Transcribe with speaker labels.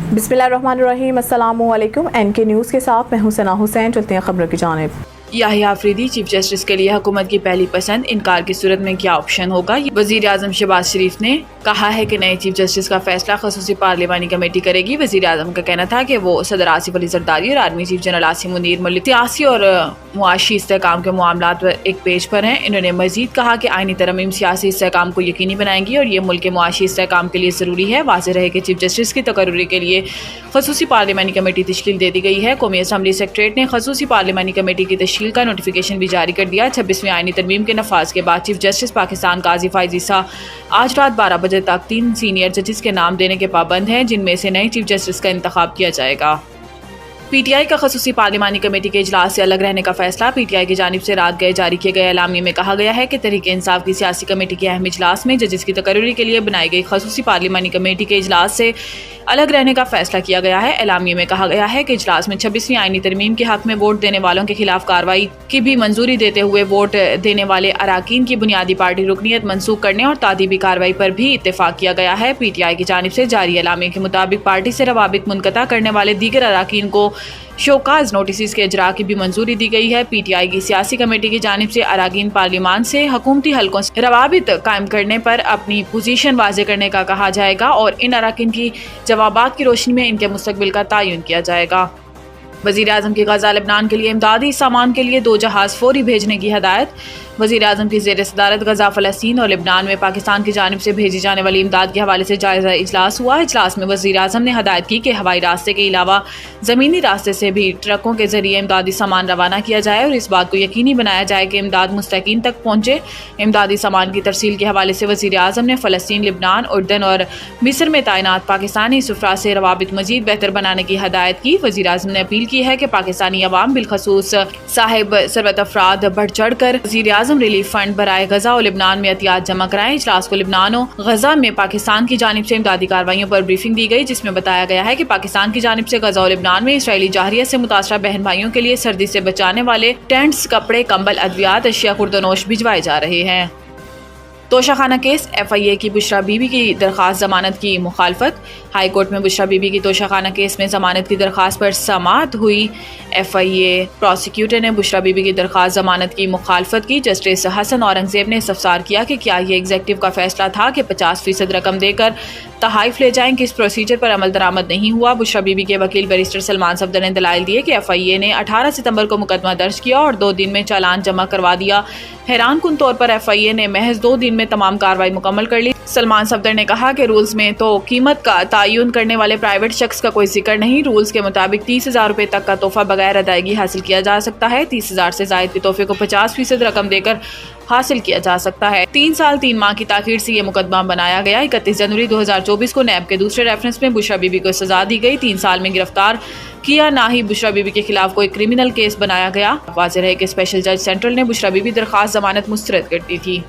Speaker 1: बिस्मिल्लाहिर्रहमानिर्रहीम, अस्सलामुअलैकुम। NK news के साथ मैं हूं सना हुसैन। चलते हैं खबरों की जानिब।
Speaker 2: याहिया अफरीदी चीफ जस्टिस के लिए हुकूमत की पहली पसंद, इनकार की सूरत में क्या ऑप्शन होगा। वजीर आजम शहबाज शरीफ ने कहा है कि नए चीफ जस्टिस का फैसला खसूसी पार्लिमानी कमेटी करेगी। वजीर आजम का कहना था कि वो सदर आसिफ अली जरदारी और army chief general Asim Munir मुल्क सियासी और मुआशी इस्तेहकाम के मामला पर एक पेज पर हैं। इन्होंने मजीद कहा कि आईनी तरमीम सियासी इस्तेहकाम को यकीनी बनाएंगी और ये मुल्क के मुआशी इस्तेहकाम के लिए ज़रूरी है। वाज़ेह रहे कि चीफ जस्टिस की तकर्री के लिए खसूसी पार्लिमानी कमेटी तश्कील दे दी गई है। कौमी असम्बली सेक्रेटरीट ने खसूसी पार्लिमानी कमेटी की तश्कील का नोटिफिकेशन भी जारी कर दिया। 26वीं आईनी तरमीम के नफाज के बाद चीफ जस्टिस पाकिस्तान काजी फाइज ईसा आज रात 12 बजे तक 3 सीनियर जजेस के नाम देने के पाबंद हैं, जिनमें से नए चीफ जस्टिस का इंतखाब किया जाएगा। PTI का खसूसी पार्लिमानी कमेटी के इजलास से अलग रहने का फैसला। PTI की जानिब से रात गए जारी किए गए एलामिये में कहा गया है कि तहरीक इंसाफ की सियासी कमेटी के अहम इजलास में जजेस की तकर्री के लिए बनाई गई खसूसी पार्लिमानी कमेटी के इजलास से अलग रहने का फैसला किया गया है। एलामिये में कहा गया है कि इजलास में 26वीं आईनी तरमीम के हक में वोट देने वालों के खिलाफ कार्रवाई की भी मंजूरी देते हुए वोट देने वाले अराकीन की बुनियादी पार्टी रुकनीत मनसूख करने और तादीबी कार्रवाई पर भी इत्तेफाक किया गया है। PTI की जानिब से जारी एलामिये के मुताबिक पार्टी से रवाबित मुनक़ता करने वाले दीगर अराकीन को शोकाज नोटिस के इजरा की भी मंजूरी दी गई है। PTI की सियासी कमेटी की जानिब से अराकीन पार्लियामान से हुकूमती हलकों से रवाबित कायम करने पर अपनी पोजीशन वाज़े करने का कहा जाएगा और इन अराकीन की जवाबात की रोशनी में इनके मुस्तकबिल का तयन किया जाएगा। वज़ीर आज़म की गज़ा लेबनान के लिए इमदादी सामान के लिए 2 जहाज़ फौरी भेजने की हदायत। वज़ीर आज़म की ज़ेर सदारत गज़ा, फ़लस्तीन और लेबनान में पाकिस्तान की जानिब से भेजी जाने वाली इमदाद के हवाले से जायज़ा इजलास हुआ। इजलास में वज़ीर आज़म ने हदायत की कि हवाई रास्ते के अलावा ज़मीनी रास्ते से भी ट्रकों के ज़रिए इमदादी सामान रवाना किया जाए और इस बात को यकीनी बनाया जाए कि इमदाद मुस्तकीन तक पहुँचे। इमदादी सामान की तरसील के हवाले से वज़ीर आज़म ने फ़लस्तीन, लेबनान, उर्दन और मिस्र में तैनात पाकिस्तानी सुफरा से रवाबित मज़ीद बेहतर बनाने की हदायत की। वज़ीर आज़म ने अपील की है कि पाकिस्तानी अवाम बिलखसूस साहिब सरबत अफराद बढ़ चढ़ कर वज़ीर आज़म रिलीफ फंड बराए गज़ा और लेबनान में एहतियात जमा कराएं। इजलास को लेबनान और गज़ा में पाकिस्तान की जानिब से इमदादी कार्रवाइयों पर ब्रीफिंग दी गई, जिसमें बताया गया है कि पाकिस्तान की जानिब से गज़ा और लेबनान में इसराइली जाहिरियत से मुतासरा बहन भाइयों के लिए सर्दी से बचाने वाले टेंट्स, कपड़े, कंबल, अद्वियात, अशिया खुर्दनोश भिजवाए जा रहे हैं। तोशाखाना केस, FIA की बुशरा बीबी की दरख्वास्त जमानत की मुखालफत। हाई कोर्ट में बुशरा बीबी की तोशाखाना केस में जमानत की दरख्वास्त पर समाअत हुई। FIA प्रोसिक्यूटर ने बुशरा बीबी की दरख्वास्त जमानत की मुखालफत की। जस्टिस हसन औरंगजेब ने इस्तफसार किया कि क्या ये एग्जीक्यूटिव का फैसला था कि 50% रकम देकर तहाइफ ले जाएं कि इस प्रोसीजर पर अमल दरामद नहीं हुआ। बुशरा बीबी के वकील बैरिस्टर सलमान सफदर ने दलाइल दिए कि FIA ने 18 सितंबर को मुकदमा दर्ज किया और 2 दिन में चालान जमा करवा दिया। हैरान कुन तौर पर FIA ने महज 2 दिन में तमाम कार्रवाई मुकम्मल कर ली। सलमान सफदर ने कहा कि रूल्स में तो कीमत का तयन करने वाले प्राइवेट शख्स का कोई जिक्र नहीं। रूल्स के मुताबिक 30,000 रुपये तक का तोहफा बगैर अदायगी हासिल किया जा सकता है। 30,000 से जायद के तोहफे को 50% रकम देकर हासिल किया जा सकता है। 3 साल 3 माह की ताखीर से ये मुकदमा बनाया गया। 31 जनवरी 2024 को नैब के दूसरे रेफरेंस में बुशरा बीबी को सजा दी गई। 3 साल में गिरफ्तार किया, ना ही बुशरा बीबी के खिलाफ कोई क्रिमिनल केस बनाया गया। वाज़ेह है कि स्पेशल जज सेंट्रल ने बुशरा बीबी दरख्वास्त जमानत मुस्तरद कर दी थी।